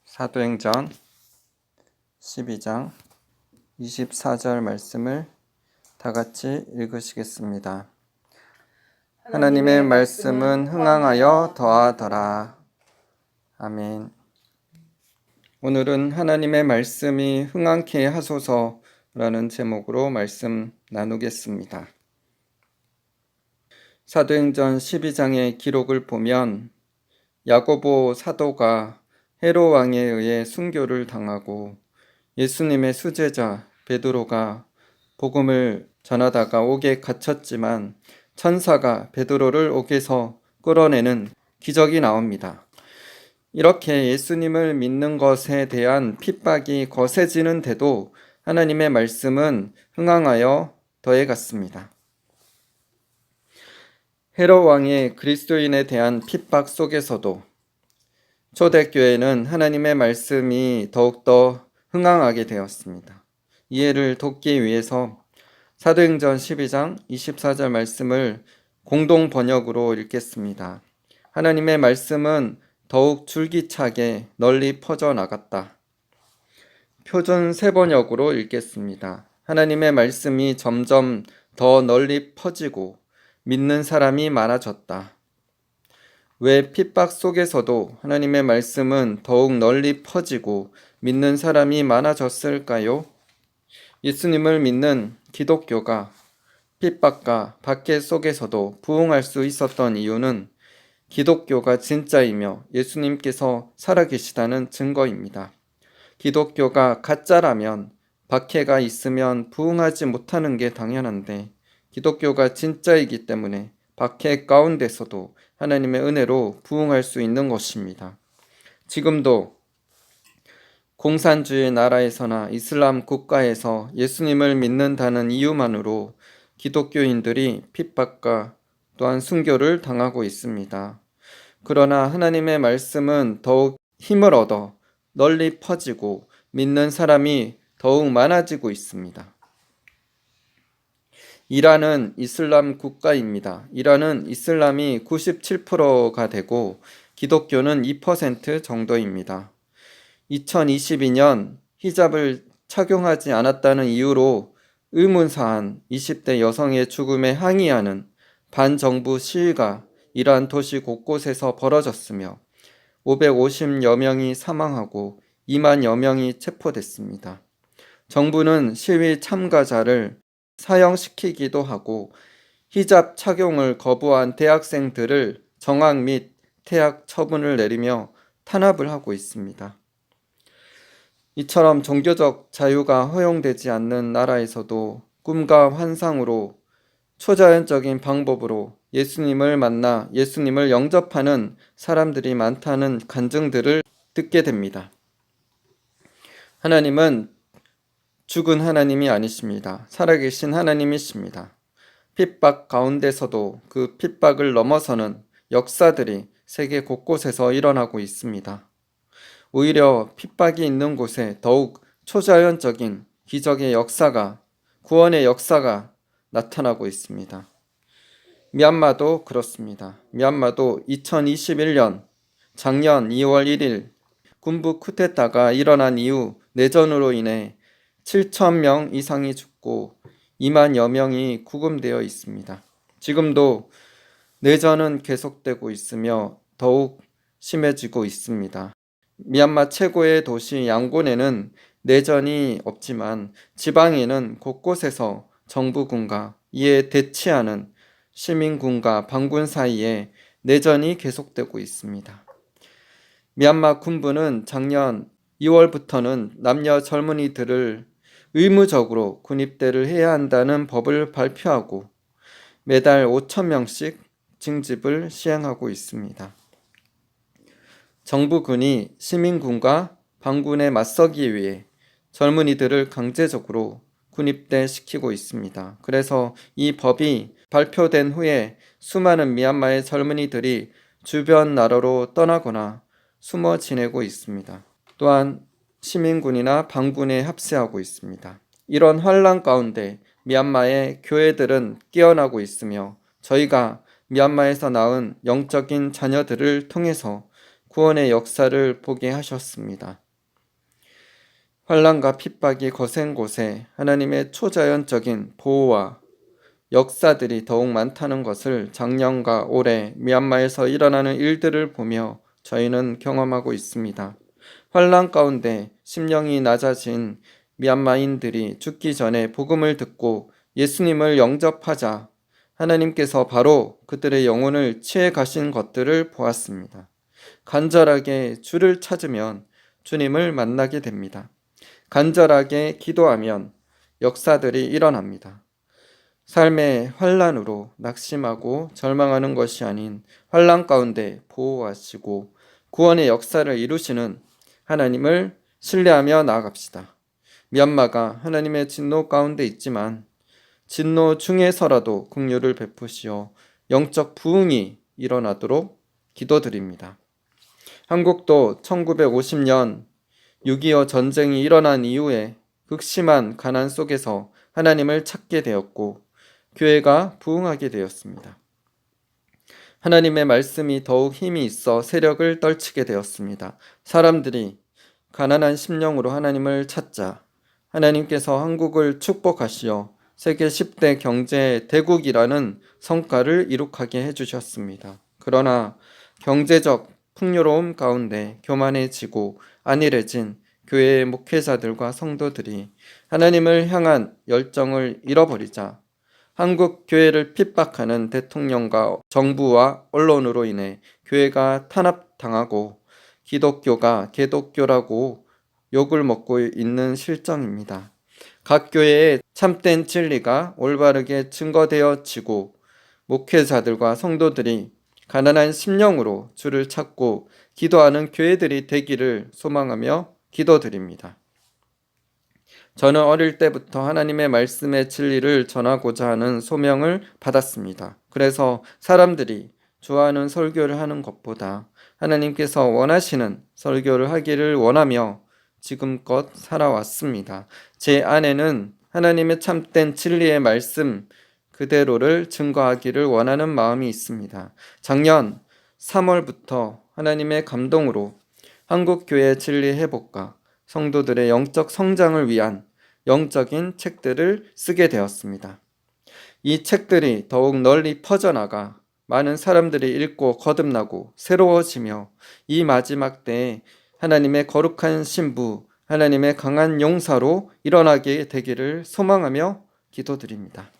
사도행전 12장 24절 말씀을 다 같이 읽으시겠습니다. 하나님의 말씀은 흥황하여 더하더라. 아멘. 오늘은 하나님의 말씀이 흥황케 하소서라는 제목으로 말씀 나누겠습니다. 사도행전 12장의 기록을 보면 야고보 사도가 헤롯 왕에 의해 순교를 당하고 예수님의 수제자 베드로가 복음을 전하다가 옥에 갇혔지만 천사가 베드로를 옥에서 끌어내는 기적이 나옵니다. 이렇게 예수님을 믿는 것에 대한 핍박이 거세지는데도 하나님의 말씀은 흥황하여 더해갔습니다. 헤롯 왕의 그리스도인에 대한 핍박 속에서도 초대교회는 하나님의 말씀이 더욱더 흥황하게 되었습니다. 이해를 돕기 위해서 사도행전 12장 24절 말씀을 공동 번역으로 읽겠습니다. 하나님의 말씀은 더욱 줄기차게 널리 퍼져나갔다. 표준 세번역으로 읽겠습니다. 하나님의 말씀이 점점 더 널리 퍼지고 믿는 사람이 많아졌다. 왜 핍박 속에서도 하나님의 말씀은 더욱 널리 퍼지고 믿는 사람이 많아졌을까요? 예수님을 믿는 기독교가 핍박과 박해 속에서도 부흥할 수 있었던 이유는 기독교가 진짜이며 예수님께서 살아계시다는 증거입니다. 기독교가 가짜라면 박해가 있으면 부흥하지 못하는 게 당연한데 기독교가 진짜이기 때문에 박해 가운데서도 하나님의 은혜로 부흥할 수 있는 것입니다. 지금도 공산주의 나라에서나 이슬람 국가에서 예수님을 믿는다는 이유만으로 기독교인들이 핍박과 또한 순교를 당하고 있습니다. 그러나 하나님의 말씀은 더욱 힘을 얻어 널리 퍼지고 믿는 사람이 더욱 많아지고 있습니다. 이란은 이슬람 국가입니다. 이란은 이슬람이 97%가 되고 기독교는 2% 정도입니다. 2022년 히잡을 착용하지 않았다는 이유로 의문사한 20대 여성의 죽음에 항의하는 반정부 시위가 이란 도시 곳곳에서 벌어졌으며 550여 명이 사망하고 2만여 명이 체포됐습니다. 정부는 시위 참가자를 사형시키기도 하고 히잡 착용을 거부한 대학생들을 정학 및 퇴학 처분을 내리며 탄압을 하고 있습니다. 이처럼 종교적 자유가 허용되지 않는 나라에서도 꿈과 환상으로 초자연적인 방법으로 예수님을 만나 예수님을 영접하는 사람들이 많다는 간증들을 듣게 됩니다. 하나님은 죽은 하나님이 아니십니다. 살아계신 하나님이십니다. 핍박 가운데서도 그 핍박을 넘어서는 역사들이 세계 곳곳에서 일어나고 있습니다. 오히려 핍박이 있는 곳에 더욱 초자연적인 기적의 역사가, 구원의 역사가 나타나고 있습니다. 미얀마도 그렇습니다. 미얀마도 2021년 작년 2월 1일 군부 쿠데타가 일어난 이후 내전으로 인해 7,000명 이상이 죽고 2만여 명이 구금되어 있습니다. 지금도 내전은 계속되고 있으며 더욱 심해지고 있습니다. 미얀마 최고의 도시 양곤에는 내전이 없지만 지방에는 곳곳에서 정부군과 이에 대치하는 시민군과 반군 사이에 내전이 계속되고 있습니다. 미얀마 군부는 작년 2월부터는 남녀 젊은이들을 의무적으로 군입대를 해야 한다는 법을 발표하고 매달 5,000명씩 징집을 시행하고 있습니다. 정부군이 시민군과 반군에 맞서기 위해 젊은이들을 강제적으로 군입대 시키고 있습니다. 그래서 이 법이 발표된 후에 수많은 미얀마의 젊은이들이 주변 나라로 떠나거나 숨어 지내고 있습니다. 또한 시민군이나 반군에 합세하고 있습니다. 이런 환란 가운데 미얀마의 교회들은 깨어나고 있으며 저희가 미얀마에서 낳은 영적인 자녀들을 통해서 구원의 역사를 보게 하셨습니다. 환난과 핍박이 거센 곳에 하나님의 초자연적인 보호와 역사들이 더욱 많다는 것을 작년과 올해 미얀마에서 일어나는 일들을 보며 저희는 경험하고 있습니다. 환난 가운데 심령이 낮아진 미얀마인들이 죽기 전에 복음을 듣고 예수님을 영접하자 하나님께서 바로 그들의 영혼을 취해 가신 것들을 보았습니다. 간절하게 주를 찾으면 주님을 만나게 됩니다. 간절하게 기도하면 역사들이 일어납니다. 삶의 환난으로 낙심하고 절망하는 것이 아닌 환난 가운데 보호하시고 구원의 역사를 이루시는 하나님을 신뢰하며 나아갑시다. 미얀마가 하나님의 진노 가운데 있지만 진노 중에서라도 긍휼을 베푸시어 영적 부흥이 일어나도록 기도드립니다. 한국도 1950년 6.25 전쟁이 일어난 이후에 극심한 가난 속에서 하나님을 찾게 되었고 교회가 부흥하게 되었습니다. 하나님의 말씀이 더욱 힘이 있어 세력을 떨치게 되었습니다. 사람들이 가난한 심령으로 하나님을 찾자 하나님께서 한국을 축복하시어 세계 10대 경제 대국이라는 성과를 이룩하게 해주셨습니다. 그러나 경제적 풍요로움 가운데 교만해지고 안일해진 교회의 목회자들과 성도들이 하나님을 향한 열정을 잃어버리자 한국 교회를 핍박하는 대통령과 정부와 언론으로 인해 교회가 탄압당하고 기독교가 개독교라고 욕을 먹고 있는 실정입니다. 각 교회의 참된 진리가 올바르게 증거되어지고 목회자들과 성도들이 가난한 심령으로 주를 찾고 기도하는 교회들이 되기를 소망하며 기도드립니다. 저는 어릴 때부터 하나님의 말씀의 진리를 전하고자 하는 소명을 받았습니다. 그래서 사람들이 좋아하는 설교를 하는 것보다 하나님께서 원하시는 설교를 하기를 원하며 지금껏 살아왔습니다. 제 안에는 하나님의 참된 진리의 말씀 그대로를 증거하기를 원하는 마음이 있습니다. 작년 3월부터 하나님의 감동으로 한국교회 진리 회복과 성도들의 영적 성장을 위한 영적인 책들을 쓰게 되었습니다. 이 책들이 더욱 널리 퍼져나가 많은 사람들이 읽고 거듭나고 새로워지며 이 마지막 때에 하나님의 거룩한 신부, 하나님의 강한 용사로 일어나게 되기를 소망하며 기도드립니다.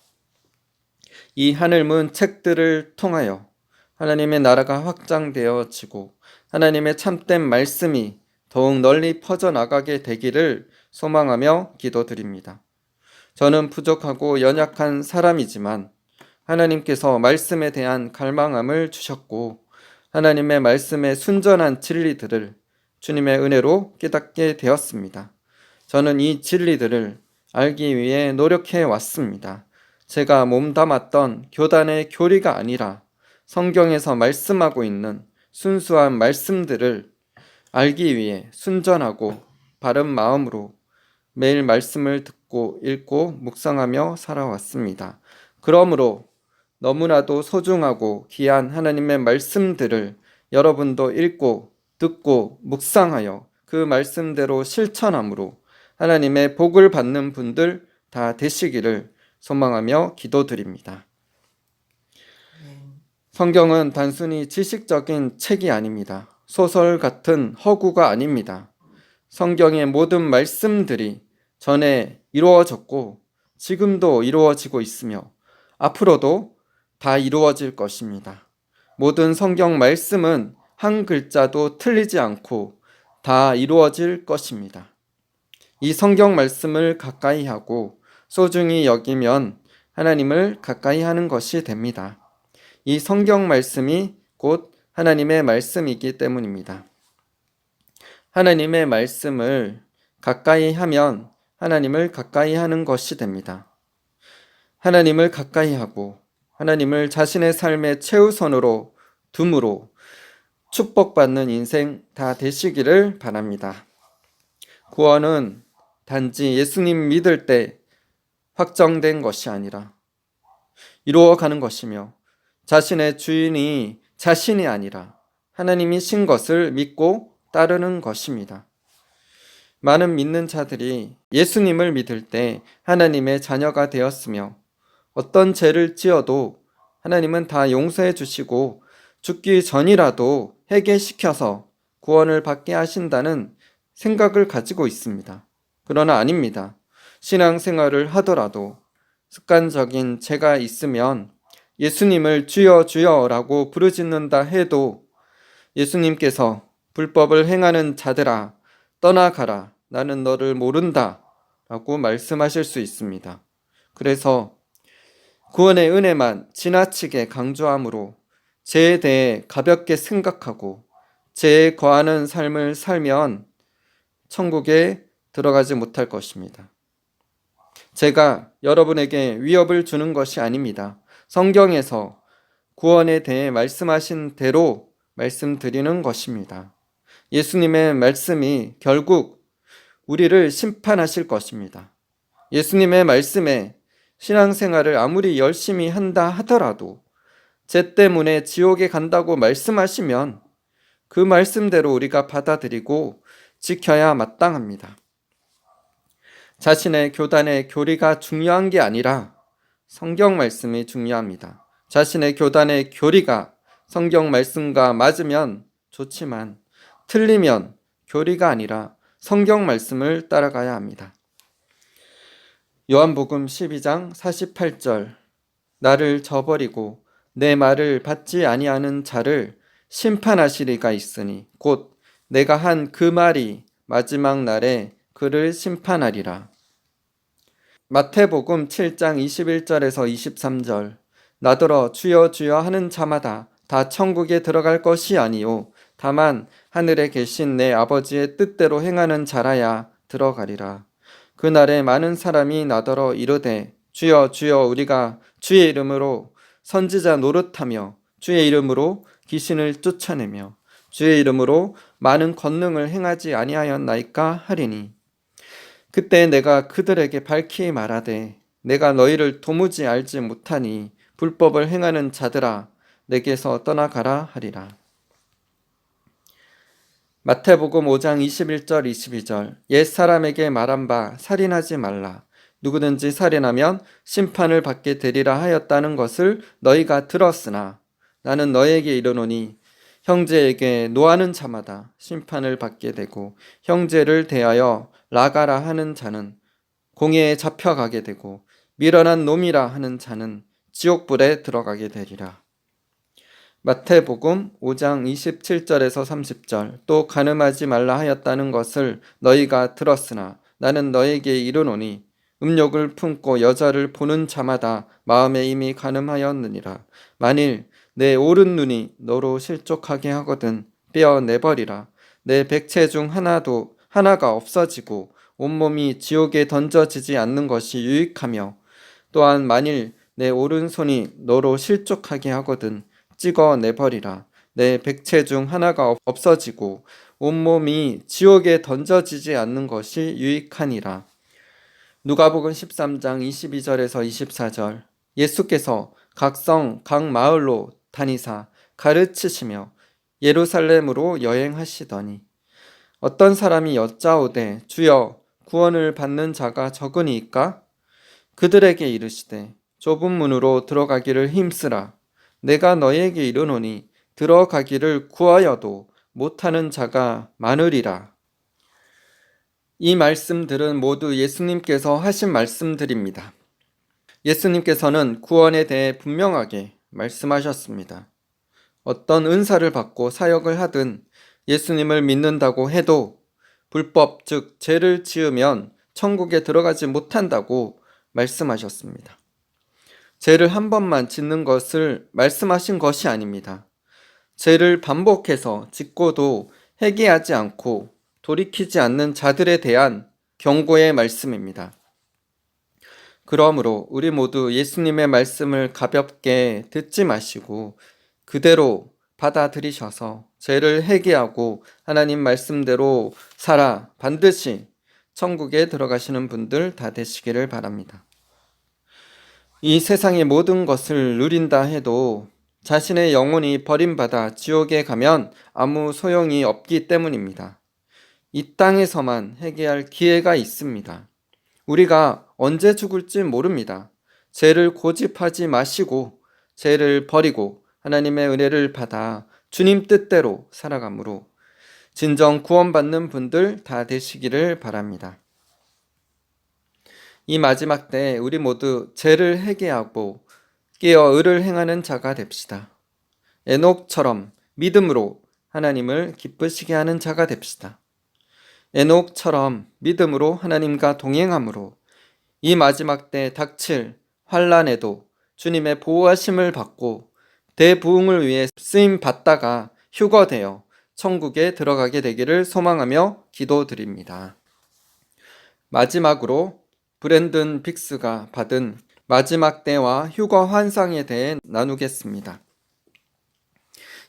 이 하늘문 책들을 통하여 하나님의 나라가 확장되어지고 하나님의 참된 말씀이 더욱 널리 퍼져나가게 되기를 소망하며 기도드립니다. 저는 부족하고 연약한 사람이지만 하나님께서 말씀에 대한 갈망함을 주셨고 하나님의 말씀의 순전한 진리들을 주님의 은혜로 깨닫게 되었습니다. 저는 이 진리들을 알기 위해 노력해 왔습니다. 제가 몸담았던 교단의 교리가 아니라 성경에서 말씀하고 있는 순수한 말씀들을 알기 위해 순전하고 바른 마음으로 매일 말씀을 듣고 읽고 묵상하며 살아왔습니다. 그러므로 너무나도 소중하고 귀한 하나님의 말씀들을 여러분도 읽고 듣고 묵상하여 그 말씀대로 실천함으로 하나님의 복을 받는 분들 다 되시기를 소망하며 기도드립니다. 성경은 단순히 지식적인 책이 아닙니다. 소설 같은 허구가 아닙니다. 성경의 모든 말씀들이 전에 이루어졌고 지금도 이루어지고 있으며 앞으로도 다 이루어질 것입니다. 모든 성경 말씀은 한 글자도 틀리지 않고 다 이루어질 것입니다. 이 성경 말씀을 가까이 하고 소중히 여기면 하나님을 가까이 하는 것이 됩니다. 이 성경 말씀이 곧 하나님의 말씀이기 때문입니다. 하나님의 말씀을 가까이 하면 하나님을 가까이 하는 것이 됩니다. 하나님을 가까이 하고 하나님을 자신의 삶의 최우선으로 둠으로 축복받는 인생 다 되시기를 바랍니다. 구원은 단지 예수님 믿을 때 확정된 것이 아니라 이루어가는 것이며 자신의 주인이 자신이 아니라 하나님이 신 것을 믿고 따르는 것입니다. 많은 믿는 자들이 예수님을 믿을 때 하나님의 자녀가 되었으며 어떤 죄를 지어도 하나님은 다 용서해 주시고 죽기 전이라도 회개시켜서 구원을 받게 하신다는 생각을 가지고 있습니다. 그러나 아닙니다. 신앙생활을 하더라도 습관적인 죄가 있으면 예수님을 주여 주여라고 부르짖는다 해도 예수님께서 불법을 행하는 자들아 떠나가라 나는 너를 모른다 라고 말씀하실 수 있습니다. 그래서 구원의 은혜만 지나치게 강조함으로 죄에 대해 가볍게 생각하고 죄에 거하는 삶을 살면 천국에 들어가지 못할 것입니다. 제가 여러분에게 위협을 주는 것이 아닙니다. 성경에서 구원에 대해 말씀하신 대로 말씀드리는 것입니다. 예수님의 말씀이 결국 우리를 심판하실 것입니다. 예수님의 말씀에 신앙생활을 아무리 열심히 한다 하더라도 죄 때문에 지옥에 간다고 말씀하시면 그 말씀대로 우리가 받아들이고 지켜야 마땅합니다. 자신의 교단의 교리가 중요한 게 아니라 성경 말씀이 중요합니다. 자신의 교단의 교리가 성경 말씀과 맞으면 좋지만 틀리면 교리가 아니라 성경 말씀을 따라가야 합니다. 요한복음 12장 48절 나를 저버리고 내 말을 받지 아니하는 자를 심판하시리가 있으니 곧 내가 한 그 말이 마지막 날에 그를 심판하리라. 마태복음 7장 21절에서 23절 나더러 주여 주여 하는 자마다 다 천국에 들어갈 것이 아니요 다만 하늘에 계신 내 아버지의 뜻대로 행하는 자라야 들어가리라. 그날에 많은 사람이 나더러 이르되 주여 주여 우리가 주의 이름으로 선지자 노릇하며 주의 이름으로 귀신을 쫓아내며 주의 이름으로 많은 권능을 행하지 아니하였나이까 하리니 그때 내가 그들에게 밝히 말하되 내가 너희를 도무지 알지 못하니 불법을 행하는 자들아 내게서 떠나가라 하리라. 마태복음 5장 21절 22절 옛사람에게 말한 바 살인하지 말라. 누구든지 살인하면 심판을 받게 되리라 하였다는 것을 너희가 들었으나 나는 너희에게 이르노니 형제에게 노하는 자마다 심판을 받게 되고 형제를 대하여 나가라 하는 자는 공회에 잡혀가게 되고 미련한 놈이라 하는 자는 지옥불에 들어가게 되리라. 마태복음 5장 27절에서 30절 또 간음하지 말라 하였다는 것을 너희가 들었으나 나는 너희에게 이르노니 음욕을 품고 여자를 보는 자마다 마음에 이미 간음하였느니라. 만일 내 오른 눈이 너로 실족하게 하거든 떼어내버리라. 내 백체 중 하나가 없어지고 온몸이 지옥에 던져지지 않는 것이 유익하며 또한 만일 내 오른손이 너로 실족하게 하거든 찍어내버리라. 내 백체 중 하나가 없어지고 온몸이 지옥에 던져지지 않는 것이 유익하니라. 누가복음 13장 22절에서 24절 예수께서 각 성, 각 마을로 다니사 가르치시며 예루살렘으로 여행하시더니 어떤 사람이 여짜오되 주여 구원을 받는 자가 적으니이까? 그들에게 이르시되 좁은 문으로 들어가기를 힘쓰라. 내가 너희에게 이르노니 들어가기를 구하여도 못하는 자가 많으리라. 이 말씀들은 모두 예수님께서 하신 말씀들입니다. 예수님께서는 구원에 대해 분명하게 말씀하셨습니다. 어떤 은사를 받고 사역을 하든 예수님을 믿는다고 해도 불법 즉 죄를 지으면 천국에 들어가지 못한다고 말씀하셨습니다. 죄를 한 번만 짓는 것을 말씀하신 것이 아닙니다. 죄를 반복해서 짓고도 회개하지 않고 돌이키지 않는 자들에 대한 경고의 말씀입니다. 그러므로 우리 모두 예수님의 말씀을 가볍게 듣지 마시고 그대로 받아들이셔서 죄를 회개하고 하나님 말씀대로 살아 반드시 천국에 들어가시는 분들 다 되시기를 바랍니다. 이 세상의 모든 것을 누린다 해도 자신의 영혼이 버림받아 지옥에 가면 아무 소용이 없기 때문입니다. 이 땅에서만 회개할 기회가 있습니다. 우리가 언제 죽을지 모릅니다. 죄를 고집하지 마시고 죄를 버리고 하나님의 은혜를 받아 주님 뜻대로 살아가므로 진정 구원받는 분들 다 되시기를 바랍니다. 이 마지막 때 우리 모두 죄를 회개하고 깨어 의를 행하는 자가 됩시다. 에녹처럼 믿음으로 하나님을 기쁘시게 하는 자가 됩시다. 에녹처럼 믿음으로 하나님과 동행함으로 이 마지막 때 닥칠 환란에도 주님의 보호하심을 받고 대부흥을 위해 쓰임 받다가 휴거되어 천국에 들어가게 되기를 소망하며 기도드립니다. 마지막으로 브랜든 빅스가 받은 마지막 때와 휴거 환상에 대해 나누겠습니다.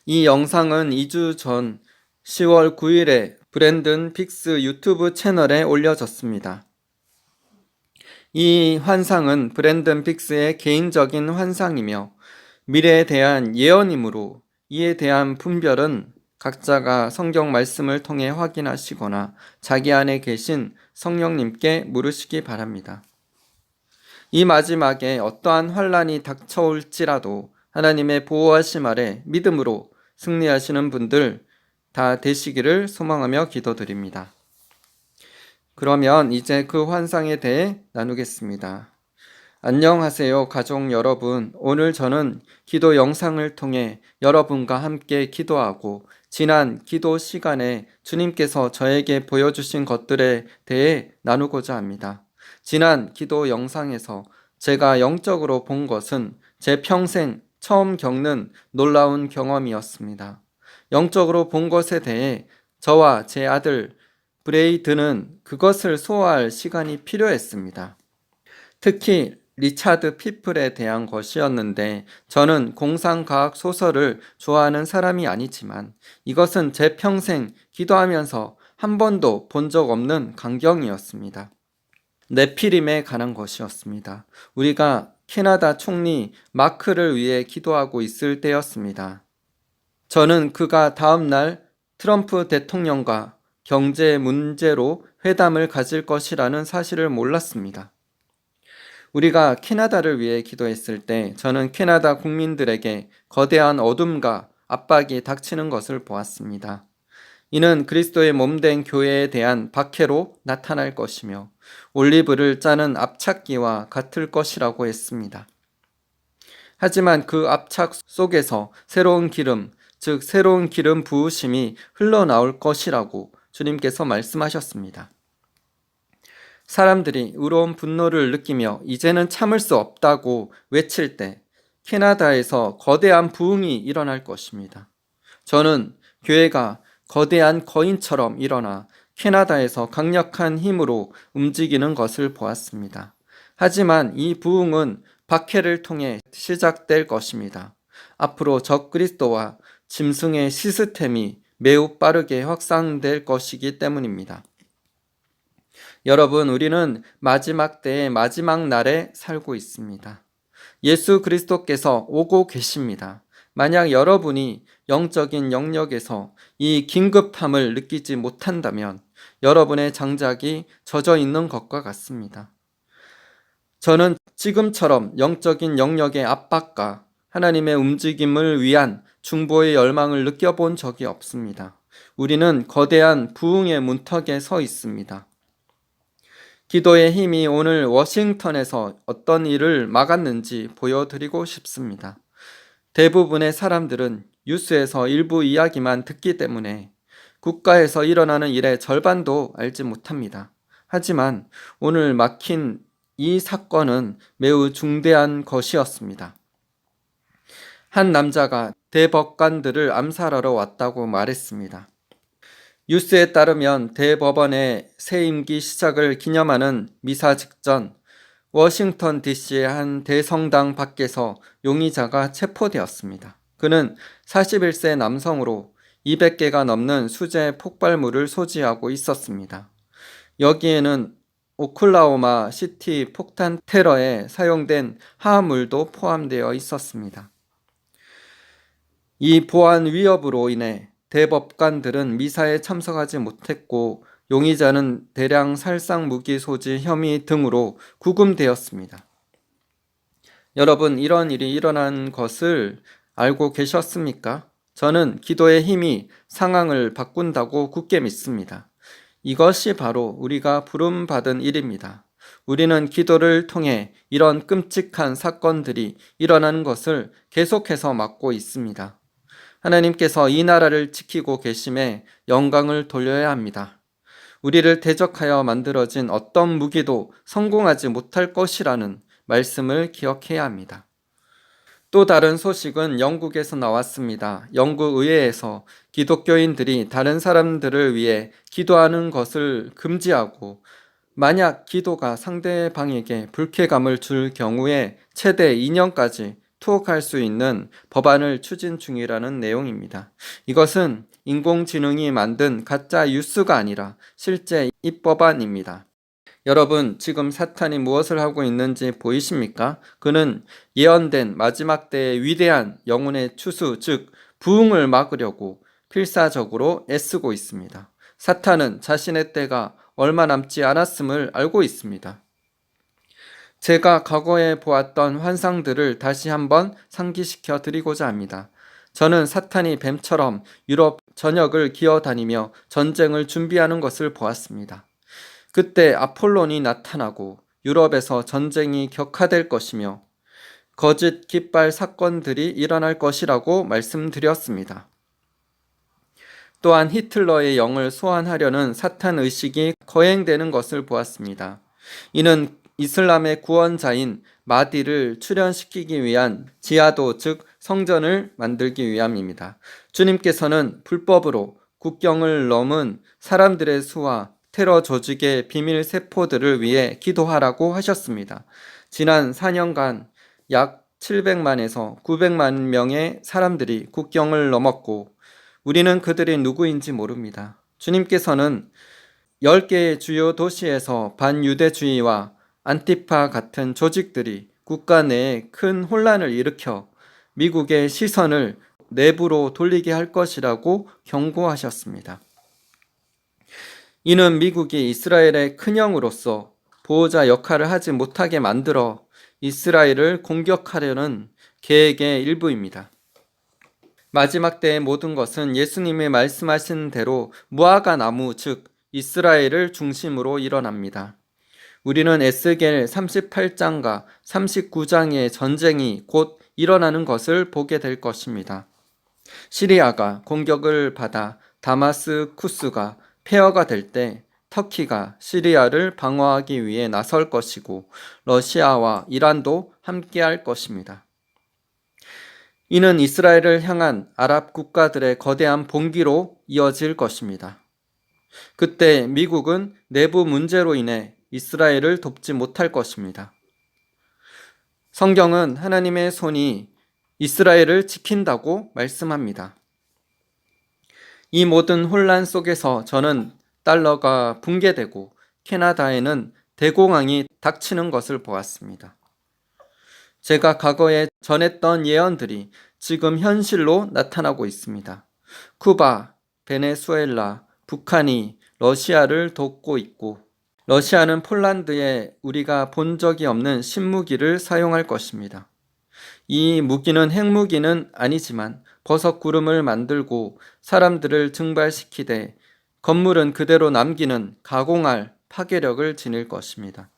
이 영상은 2주 전 10월 9일에 브랜든 빅스 유튜브 채널에 올려졌습니다. 이 환상은 브랜든 빅스의 개인적인 환상이며 미래에 대한 예언이므로 이에 대한 분별은 각자가 성경 말씀을 통해 확인하시거나 자기 안에 계신 성령님께 물으시기 바랍니다. 이 마지막에 어떠한 환란이 닥쳐올지라도 하나님의 보호하심 아래 믿음으로 승리하시는 분들 다 되시기를 소망하며 기도드립니다. 그러면 이제 그 환상에 대해 나누겠습니다. 안녕하세요, 가족 여러분. 오늘 저는 기도 영상을 통해 여러분과 함께 기도하고 지난 기도 시간에 주님께서 저에게 보여주신 것들에 대해 나누고자 합니다. 지난 기도 영상에서 제가 영적으로 본 것은 제 평생 처음 겪는 놀라운 경험이었습니다. 영적으로 본 것에 대해 저와 제 아들 브레이드는 그것을 소화할 시간이 필요했습니다. 특히 리차드 피플에 대한 것이었는데 저는 공상과학 소설을 좋아하는 사람이 아니지만 이것은 제 평생 기도하면서 한 번도 본 적 없는 광경이었습니다. 네피림에 관한 것이었습니다. 우리가 캐나다 총리 마크를 위해 기도하고 있을 때였습니다. 저는 그가 다음날 트럼프 대통령과 경제 문제로 회담을 가질 것이라는 사실을 몰랐습니다. 우리가 캐나다를 위해 기도했을 때 저는 캐나다 국민들에게 거대한 어둠과 압박이 닥치는 것을 보았습니다. 이는 그리스도의 몸된 교회에 대한 박해로 나타날 것이며 올리브를 짜는 압착기와 같을 것이라고 했습니다. 하지만 그 압착 속에서 새로운 기름, 즉 새로운 기름 부으심이 흘러나올 것이라고 주님께서 말씀하셨습니다. 사람들이 의로운 분노를 느끼며 이제는 참을 수 없다고 외칠 때 캐나다에서 거대한 부흥이 일어날 것입니다. 저는 교회가 거대한 거인처럼 일어나 캐나다에서 강력한 힘으로 움직이는 것을 보았습니다. 하지만 이 부흥은 박해를 통해 시작될 것입니다. 앞으로 적그리스도와 짐승의 시스템이 매우 빠르게 확산될 것이기 때문입니다. 여러분, 우리는 마지막 때의 마지막 날에 살고 있습니다. 예수 그리스도께서 오고 계십니다. 만약 여러분이 영적인 영역에서 이 긴급함을 느끼지 못한다면 여러분의 장작이 젖어 있는 것과 같습니다. 저는 지금처럼 영적인 영역의 압박과 하나님의 움직임을 위한 중보의 열망을 느껴본 적이 없습니다. 우리는 거대한 부흥의 문턱에 서 있습니다. 기도의 힘이 오늘 워싱턴에서 어떤 일을 막았는지 보여드리고 싶습니다. 대부분의 사람들은 뉴스에서 일부 이야기만 듣기 때문에 국가에서 일어나는 일의 절반도 알지 못합니다. 하지만 오늘 막힌 이 사건은 매우 중대한 것이었습니다. 한 남자가 대법관들을 암살하러 왔다고 말했습니다. 뉴스에 따르면 대법원의 새 임기 시작을 기념하는 미사 직전 워싱턴 DC의 한 대성당 밖에서 용의자가 체포되었습니다. 그는 41세 남성으로 200개가 넘는 수제 폭발물을 소지하고 있었습니다. 여기에는 오클라호마 시티 폭탄 테러에 사용된 화합물도 포함되어 있었습니다. 이 보안 위협으로 인해 대법관들은 미사에 참석하지 못했고 용의자는 대량 살상 무기 소지 혐의 등으로 구금되었습니다. 여러분, 이런 일이 일어난 것을 알고 계셨습니까? 저는 기도의 힘이 상황을 바꾼다고 굳게 믿습니다. 이것이 바로 우리가 부름받은 일입니다. 우리는 기도를 통해 이런 끔찍한 사건들이 일어나는 것을 계속해서 막고 있습니다. 하나님께서 이 나라를 지키고 계심에 영광을 돌려야 합니다. 우리를 대적하여 만들어진 어떤 무기도 성공하지 못할 것이라는 말씀을 기억해야 합니다. 또 다른 소식은 영국에서 나왔습니다. 영국 의회에서 기독교인들이 다른 사람들을 위해 기도하는 것을 금지하고 만약 기도가 상대방에게 불쾌감을 줄 경우에 최대 2년까지 투옥할 수 있는 법안을 추진 중이라는 내용입니다. 이것은 인공지능이 만든 가짜 뉴스가 아니라 실제 입법안입니다. 여러분, 지금 사탄이 무엇을 하고 있는지 보이십니까? 그는 예언된 마지막 때의 위대한 영혼의 추수, 즉 부흥을 막으려고 필사적으로 애쓰고 있습니다. 사탄은 자신의 때가 얼마 남지 않았음을 알고 있습니다. 제가 과거에 보았던 환상들을 다시 한번 상기시켜 드리고자 합니다. 저는 사탄이 뱀처럼 유럽 전역을 기어다니며 전쟁을 준비하는 것을 보았습니다. 그때 아폴론이 나타나고 유럽에서 전쟁이 격화될 것이며 거짓 깃발 사건들이 일어날 것이라고 말씀드렸습니다. 또한 히틀러의 영을 소환하려는 사탄 의식이 거행되는 것을 보았습니다. 이는 이슬람의 구원자인 마디를 출현시키기 위한 지하도, 즉 성전을 만들기 위함입니다. 주님께서는 불법으로 국경을 넘은 사람들의 수와 테러 조직의 비밀 세포들을 위해 기도하라고 하셨습니다. 지난 4년간 약 700만에서 900만 명의 사람들이 국경을 넘었고 우리는 그들이 누구인지 모릅니다. 주님께서는 10개의 주요 도시에서 반유대주의와 안티파 같은 조직들이 국가 내에 큰 혼란을 일으켜 미국의 시선을 내부로 돌리게 할 것이라고 경고하셨습니다. 이는 미국이 이스라엘의 큰형으로서 보호자 역할을 하지 못하게 만들어 이스라엘을 공격하려는 계획의 일부입니다. 마지막 때의 모든 것은 예수님이 말씀하신 대로 무화과 나무, 즉 이스라엘을 중심으로 일어납니다. 우리는 에스겔 38장과 39장의 전쟁이 곧 일어나는 것을 보게 될 것입니다. 시리아가 공격을 받아 다마스쿠스가 폐허가 될 때 터키가 시리아를 방어하기 위해 나설 것이고 러시아와 이란도 함께할 것입니다. 이는 이스라엘을 향한 아랍 국가들의 거대한 봉기로 이어질 것입니다. 그때 미국은 내부 문제로 인해 이스라엘을 돕지 못할 것입니다. 성경은 하나님의 손이 이스라엘을 지킨다고 말씀합니다. 이 모든 혼란 속에서 저는 달러가 붕괴되고 캐나다에는 대공황이 닥치는 것을 보았습니다. 제가 과거에 전했던 예언들이 지금 현실로 나타나고 있습니다. 쿠바, 베네수엘라, 북한이 러시아를 돕고 있고 러시아는 폴란드에 우리가 본 적이 없는 신무기를 사용할 것입니다. 이 무기는 핵무기는 아니지만 버섯 구름을 만들고 사람들을 증발시키되 건물은 그대로 남기는 가공할 파괴력을 지닐 것입니다.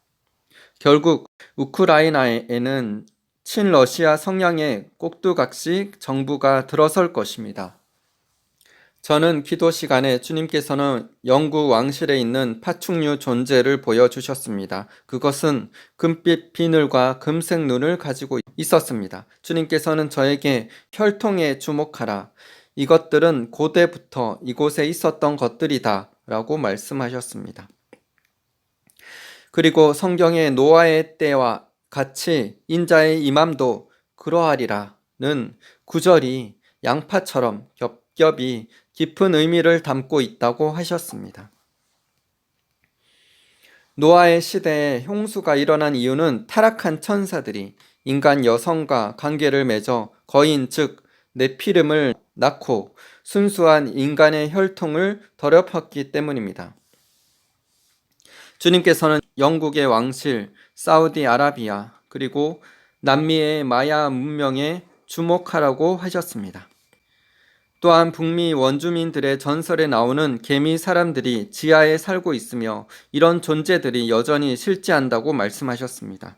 결국 우크라이나에는 친러시아 성향의 꼭두각시 정부가 들어설 것입니다. 저는 기도 시간에 주님께서는 영국 왕실에 있는 파충류 존재를 보여주셨습니다. 그것은 금빛 비늘과 금색 눈을 가지고 있었습니다. 주님께서는 저에게 혈통에 주목하라. 이것들은 고대부터 이곳에 있었던 것들이다 라고 말씀하셨습니다. 그리고 성경의 노아의 때와 같이 인자의 임함도 그러하리라는 구절이 양파처럼 겹겹이 깊은 의미를 담고 있다고 하셨습니다. 노아의 시대에 홍수가 일어난 이유는 타락한 천사들이 인간 여성과 관계를 맺어 거인 즉 네피림을 낳고 순수한 인간의 혈통을 더럽혔기 때문입니다. 주님께서는 영국의 왕실, 사우디아라비아, 그리고 남미의 마야 문명에 주목하라고 하셨습니다. 또한 북미 원주민들의 전설에 나오는 개미 사람들이 지하에 살고 있으며 이런 존재들이 여전히 실제한다고 말씀하셨습니다.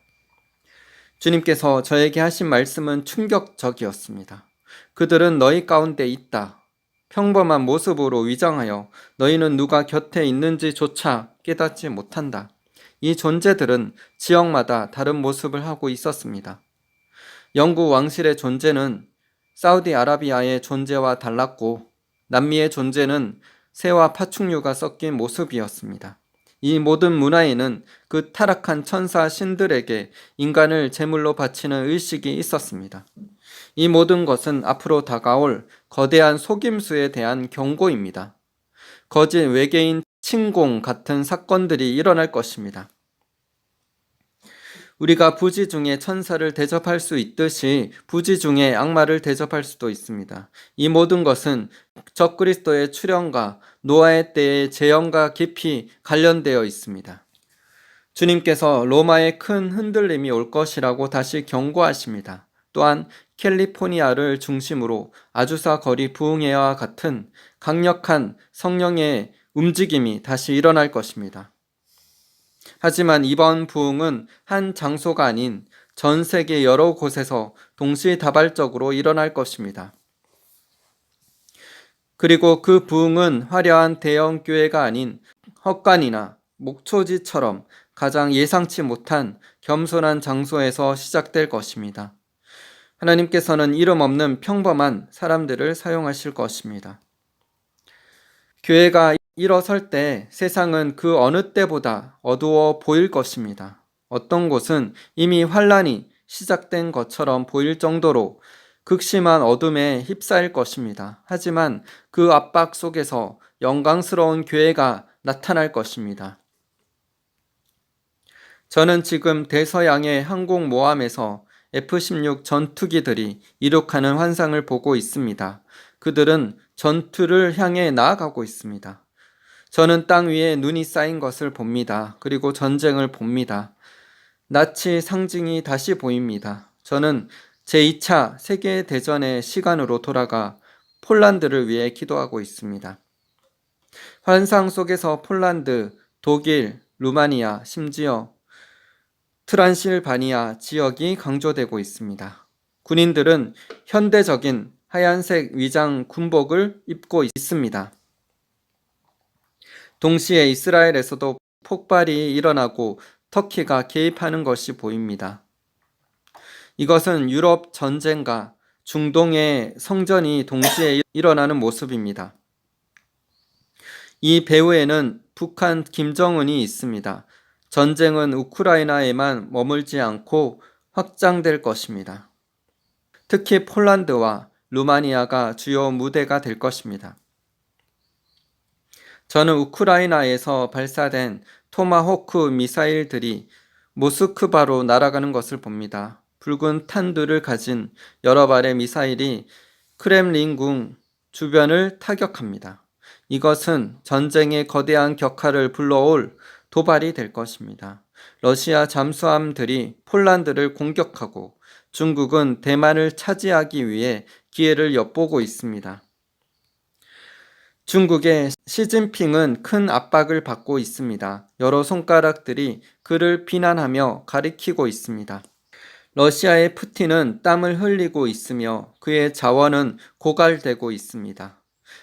주님께서 저에게 하신 말씀은 충격적이었습니다. 그들은 너희 가운데 있다. 평범한 모습으로 위장하여 너희는 누가 곁에 있는지조차 깨닫지 못한다. 이 존재들은 지역마다 다른 모습을 하고 있었습니다. 영국 왕실의 존재는 사우디아라비아의 존재와 달랐고 남미의 존재는 새와 파충류가 섞인 모습이었습니다. 이 모든 문화에는 그 타락한 천사 신들에게 인간을 제물로 바치는 의식이 있었습니다. 이 모든 것은 앞으로 다가올 거대한 속임수에 대한 경고입니다. 거짓 외계인 침공 같은 사건들이 일어날 것입니다. 우리가 부지 중에 천사를 대접할 수 있듯이 부지 중에 악마를 대접할 수도 있습니다. 이 모든 것은 적그리스도의 출현과 노아의 때의 재현과 깊이 관련되어 있습니다. 주님께서 로마에 큰 흔들림이 올 것이라고 다시 경고하십니다. 또한 캘리포니아를 중심으로 아주사 거리 부흥회와 같은 강력한 성령의 움직임이 다시 일어날 것입니다. 하지만 이번 부흥은 한 장소가 아닌 전 세계 여러 곳에서 동시다발적으로 일어날 것입니다. 그리고 그 부흥은 화려한 대형 교회가 아닌 헛간이나 목초지처럼 가장 예상치 못한 겸손한 장소에서 시작될 것입니다. 하나님께서는 이름 없는 평범한 사람들을 사용하실 것입니다. 교회가 일어설 때 세상은 그 어느 때보다 어두워 보일 것입니다. 어떤 곳은 이미 환란이 시작된 것처럼 보일 정도로 극심한 어둠에 휩싸일 것입니다. 하지만 그 압박 속에서 영광스러운 교회가 나타날 것입니다. 저는 지금 대서양의 항공모함에서 F-16 전투기들이 이륙하는 환상을 보고 있습니다. 그들은 전투를 향해 나아가고 있습니다. 저는 땅 위에 눈이 쌓인 것을 봅니다. 그리고 전쟁을 봅니다. 나치 상징이 다시 보입니다. 저는 제2차 세계대전의 시간으로 돌아가 폴란드를 위해 기도하고 있습니다. 환상 속에서 폴란드, 독일, 루마니아, 심지어 트란실바니아 지역이 강조되고 있습니다. 군인들은 현대적인 하얀색 위장 군복을 입고 있습니다. 동시에 이스라엘에서도 폭발이 일어나고 터키가 개입하는 것이 보입니다. 이것은 유럽 전쟁과 중동의 성전이 동시에 일어나는 모습입니다. 이 배후에는 북한 김정은이 있습니다. 전쟁은 우크라이나에만 머물지 않고 확장될 것입니다. 특히 폴란드와 루마니아가 주요 무대가 될 것입니다. 저는 우크라이나에서 발사된 토마호크 미사일들이 모스크바로 날아가는 것을 봅니다. 붉은 탄두를 가진 여러 발의 미사일이 크렘린궁 주변을 타격합니다. 이것은 전쟁의 거대한 격화를 불러올 도발이 될 것입니다. 러시아 잠수함들이 폴란드를 공격하고 중국은 대만을 차지하기 위해 기회를 엿보고 있습니다. 중국의 시진핑은 큰 압박을 받고 있습니다. 여러 손가락들이 그를 비난하며 가리키고 있습니다. 러시아의 푸틴은 땀을 흘리고 있으며 그의 자원은 고갈되고 있습니다.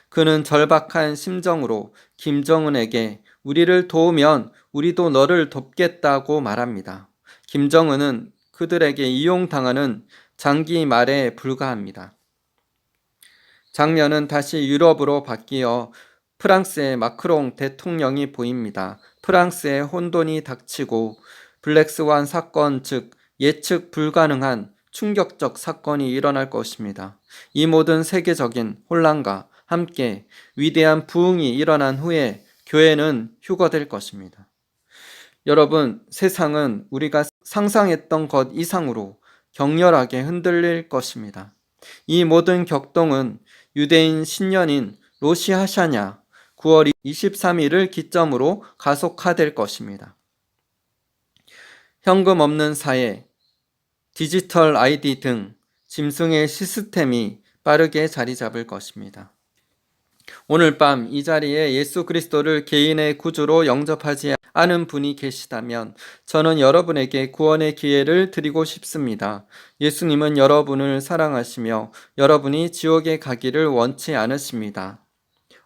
그는 절박한 심정으로 김정은에게 우리를 도우면 우리도 너를 돕겠다고 말합니다. 김정은은 그들에게 이용당하는 장기 말에 불과합니다. 장면은 다시 유럽으로 바뀌어 프랑스의 마크롱 대통령이 보입니다. 프랑스의 혼돈이 닥치고 블랙스완 사건, 즉 예측 불가능한 충격적 사건이 일어날 것입니다. 이 모든 세계적인 혼란과 함께 위대한 부흥이 일어난 후에 교회는 휴거될 것입니다. 여러분, 세상은 우리가 상상했던 것 이상으로 격렬하게 흔들릴 것입니다. 이 모든 격동은 유대인 신년인 로시 하샤냐 9월 23일을 기점으로 가속화될 것입니다. 현금 없는 사회, 디지털 아이디 등 짐승의 시스템이 빠르게 자리 잡을 것입니다. 오늘 밤 이 자리에 예수 그리스도를 개인의 구주로 영접하지 않은 분이 계시다면 저는 여러분에게 구원의 기회를 드리고 싶습니다. 예수님은 여러분을 사랑하시며 여러분이 지옥에 가기를 원치 않으십니다.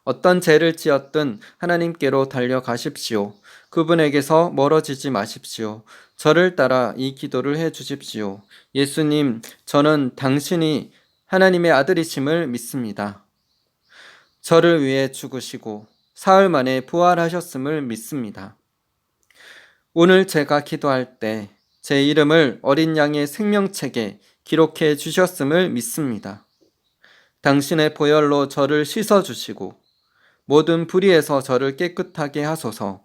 어떤 죄를 지었든 하나님께로 달려가십시오. 그분에게서 멀어지지 마십시오. 저를 따라 이 기도를 해 주십시오. 예수님, 저는 당신이 하나님의 아들이심을 믿습니다. 저를 위해 죽으시고 사흘 만에 부활하셨음을 믿습니다. 오늘 제가 기도할 때 제 이름을 어린 양의 생명책에 기록해 주셨음을 믿습니다. 당신의 보혈로 저를 씻어주시고 모든 불의에서 저를 깨끗하게 하소서.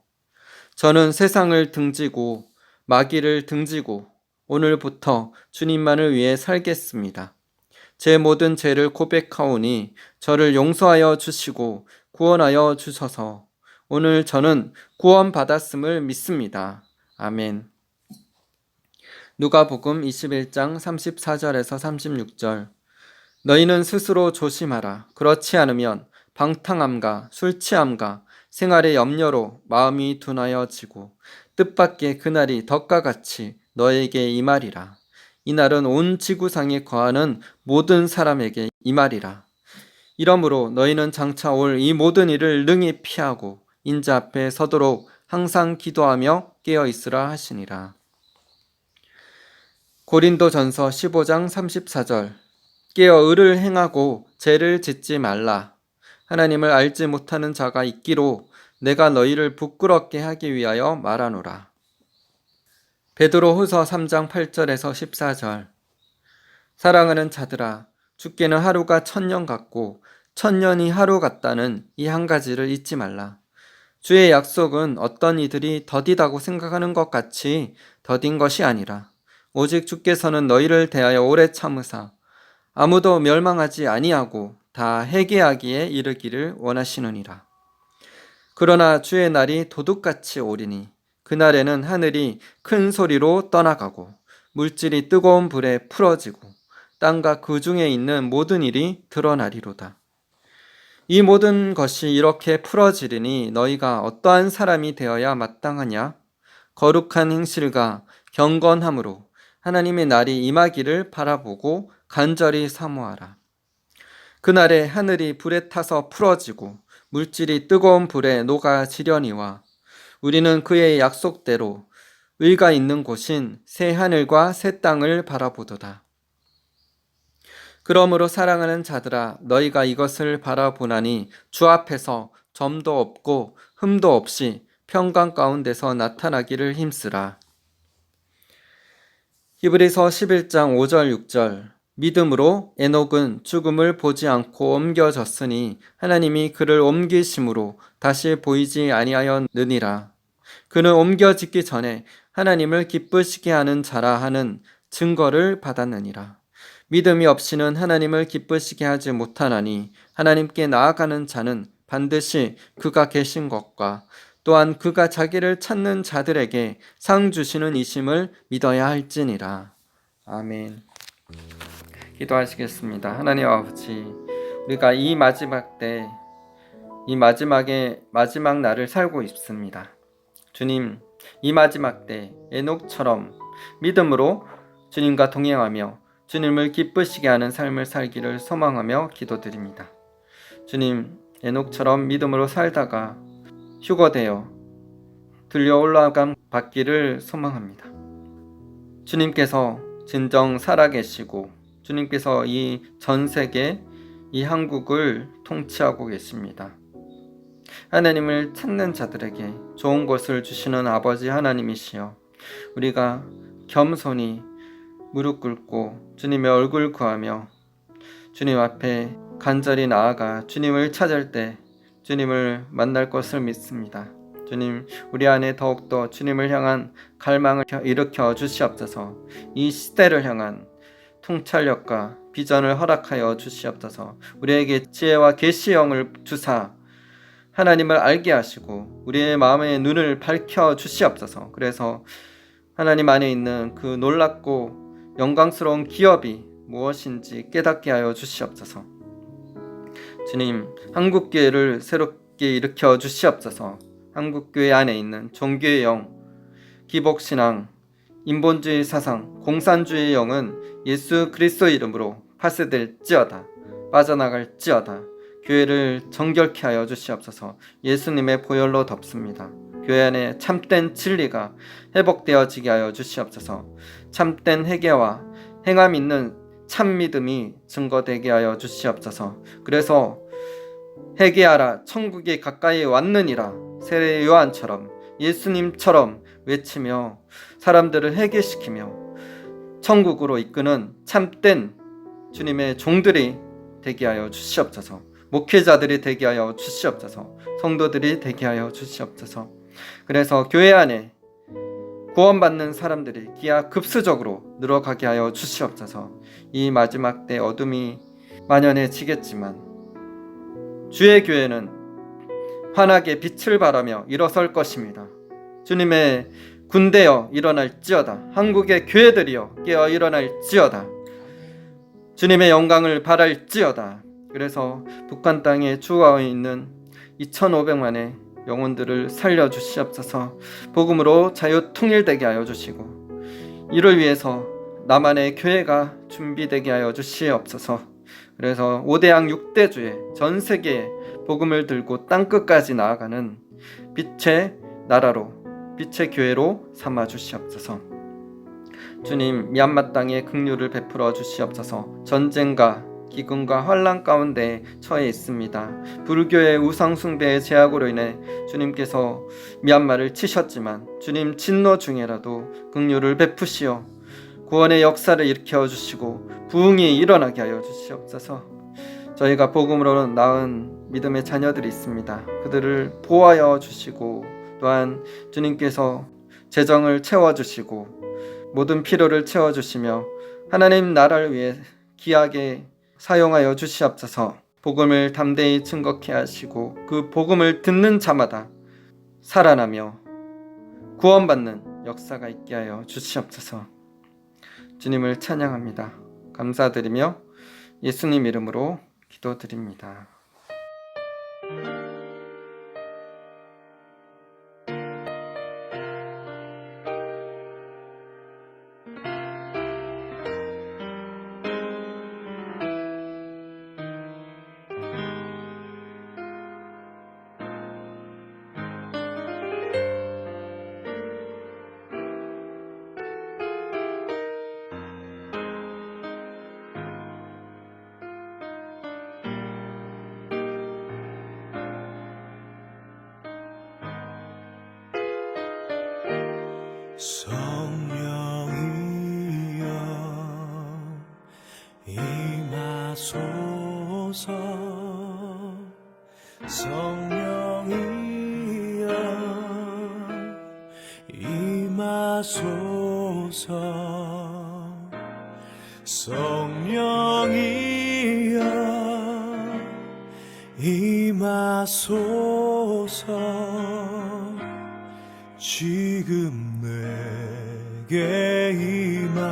저는 세상을 등지고 마귀를 등지고 오늘부터 주님만을 위해 살겠습니다. 제 모든 죄를 고백하오니 저를 용서하여 주시고 구원하여 주셔서 오늘 저는 구원받았음을 믿습니다. 아멘. 누가복음 21장 34절에서 36절. 너희는 스스로 조심하라. 그렇지 않으면 방탕함과 술취함과 생활의 염려로 마음이 둔하여지고 뜻밖의 그날이 덕과 같이 너에게 임하리라. 이날은 온 지구상에 거하는 모든 사람에게 임하리라. 이러므로 너희는 장차 올 이 모든 일을 능히 피하고 인자 앞에 서도록 항상 기도하며 깨어 있으라 하시니라. 고린도전서 15장 34절. 깨어 의를 행하고 죄를 짓지 말라. 하나님을 알지 못하는 자가 있기로 내가 너희를 부끄럽게 하기 위하여 말하노라. 베드로후서 3장 8절에서 14절. 사랑하는 자들아, 주께는 하루가 1000년 같고 1000년이 하루 같다는 이 한 가지를 잊지 말라. 주의 약속은 어떤 이들이 더디다고 생각하는 것 같이 더딘 것이 아니라 오직 주께서는 너희를 대하여 오래 참으사 아무도 멸망하지 아니하고 다 회개하기에 이르기를 원하시느니라. 그러나 주의 날이 도둑같이 오리니 그날에는 하늘이 큰 소리로 떠나가고 물질이 뜨거운 불에 풀어지고 땅과 그 중에 있는 모든 일이 드러나리로다. 이 모든 것이 이렇게 풀어지리니 너희가 어떠한 사람이 되어야 마땅하냐? 거룩한 행실과 경건함으로 하나님의 날이 임하기를 바라보고 간절히 사모하라. 그날에 하늘이 불에 타서 풀어지고 물질이 뜨거운 불에 녹아지려니와 우리는 그의 약속대로 의가 있는 곳인 새 하늘과 새 땅을 바라보도다. 그러므로 사랑하는 자들아, 너희가 이것을 바라보나니 주 앞에서 점도 없고 흠도 없이 평강 가운데서 나타나기를 힘쓰라. 히브리서 11장 5절 6절. 믿음으로 에녹은 죽음을 보지 않고 옮겨졌으니 하나님이 그를 옮기심으로 다시 보이지 아니하였느니라. 그는 옮겨지기 전에 하나님을 기쁘시게 하는 자라 하는 증거를 받았느니라. 믿음이 없이는 하나님을 기쁘시게 하지 못하나니 하나님께 나아가는 자는 반드시 그가 계신 것과 또한 그가 자기를 찾는 자들에게 상 주시는 이심을 믿어야 할지니라. 아멘. 기도하시겠습니다. 하나님 아버지, 우리가 이 마지막 때, 이 마지막의 마지막 날을 살고 있습니다. 주님, 이 마지막 때 에녹처럼 믿음으로 주님과 동행하며 주님을 기쁘시게 하는 삶을 살기를 소망하며 기도드립니다. 주님, 에녹처럼 믿음으로 살다가 휴거되어 들려 올라감 받기를 소망합니다. 주님께서 진정 살아계시고 주님께서 이 전 세계, 이 한국을 통치하고 계십니다. 하나님을 찾는 자들에게 좋은 것을 주시는 아버지 하나님이시여, 우리가 겸손히 무릎 꿇고 주님의 얼굴 구하며 주님 앞에 간절히 나아가 주님을 찾을 때 주님을 만날 것을 믿습니다. 주님, 우리 안에 더욱더 주님을 향한 갈망을 일으켜 주시옵소서. 이 시대를 향한 통찰력과 비전을 허락하여 주시옵소서. 우리에게 지혜와 계시의 영을 주사 하나님을 알게 하시고 우리의 마음의 눈을 밝혀 주시옵소서. 그래서 하나님 안에 있는 그 놀랍고 영광스러운 기업이 무엇인지 깨닫게 하여 주시옵소서. 주님, 한국교회를 새롭게 일으켜 주시옵소서. 한국교회 안에 있는 종교의 영, 기복신앙, 인본주의 사상, 공산주의 영은 예수 그리스도의 이름으로 파쇄될지어다. 빠져나갈지어다. 교회를 정결케 하여 주시옵소서. 예수님의 보혈로 덮습니다. 교회 안에 참된 진리가 회복되어지게 하여 주시옵소서. 참된 회개와 행함 있는 참 믿음이 증거되게 하여 주시옵소서. 그래서 회개하라 천국이 가까이 왔느니라 세례 요한처럼 예수님처럼 외치며 사람들을 회개시키며 천국으로 이끄는 참된 주님의 종들이 되게 하여 주시옵소서. 목회자들이 되게 하여 주시옵소서. 성도들이 되게 하여 주시옵소서. 그래서 교회 안에 구원받는 사람들이 기하급수적으로 늘어가게 하여 주시옵소서. 이 마지막 때 어둠이 만연해지겠지만 주의 교회는 환하게 빛을 발하며 일어설 것입니다. 주님의 군대여 일어날지어다. 한국의 교회들이여 깨어 일어날지어다. 주님의 영광을 바랄지어다. 그래서 북한 땅에 주하고 있는 2500만의 영혼들을 살려주시옵소서. 복음으로 자유 통일되게 하여 주시고 이를 위해서 나만의 교회가 준비되게 하여 주시옵소서. 그래서 5대양 6대주의 전 세계에 복음을 들고 땅끝까지 나아가는 빛의 나라로 빛의 교회로 삼아 주시옵소서. 주님, 미얀마 땅에 긍휼을 베풀어 주시옵소서. 전쟁과 기근과 환난 가운데 처해 있습니다. 불교의 우상숭배의 제약으로 인해 주님께서 미얀마를 치셨지만 주님 진노 중에라도 긍휼을 베푸시어 구원의 역사를 일으켜 주시고 부흥이 일어나게 하여 주시옵소서. 저희가 복음으로 낳은 믿음의 자녀들이 있습니다. 그들을 보호하여 주시고 또한 주님께서 재정을 채워주시고 모든 필요를 채워주시며 하나님 나라를 위해 귀하게 사용하여 주시옵소서. 복음을 담대히 증거케 하시고 그 복음을 듣는 자마다 살아나며 구원받는 역사가 있게 하여 주시옵소서. 주님을 찬양합니다. 감사드리며 예수님 이름으로 기도드립니다. 성령이여 임하소서. 성령이여 임하소서. 성령이여 임하소서. 지금 내게 임하소서.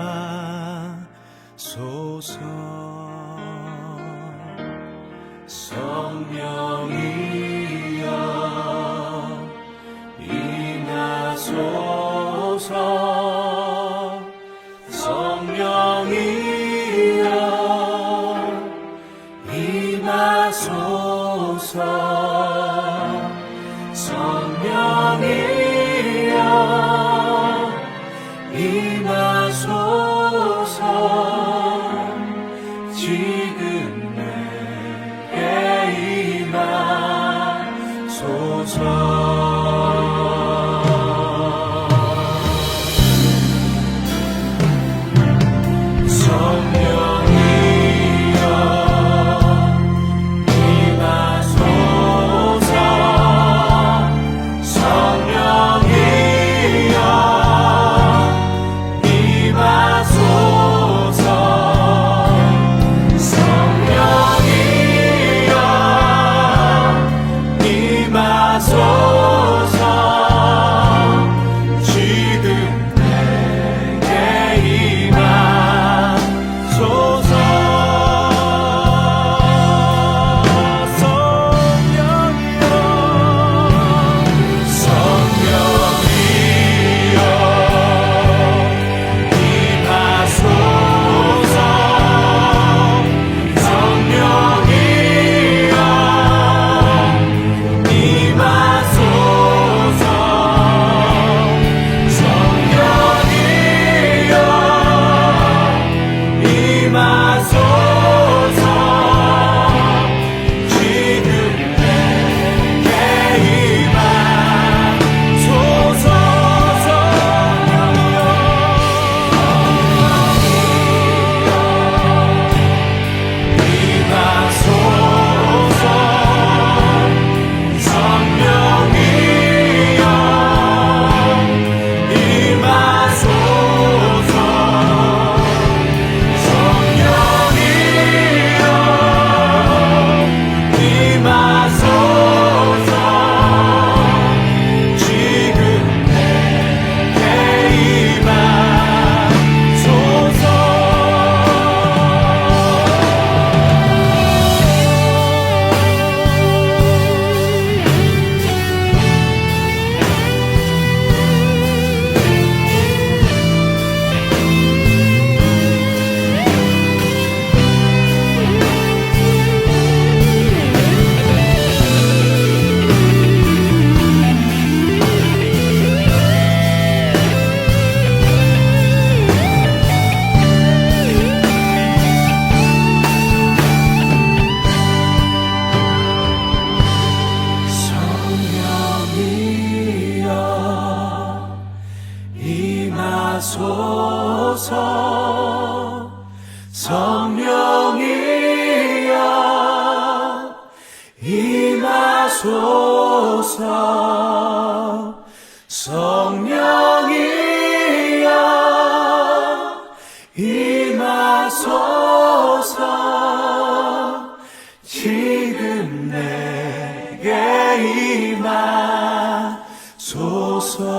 성령이여 임하소서. 성령이여 임하소서. 성령이여 임하소서. 지금 내게 임하소서. 임하소서. 성령이여 임하소서. 성령이여 임하소서. 지금 내게 임하소서.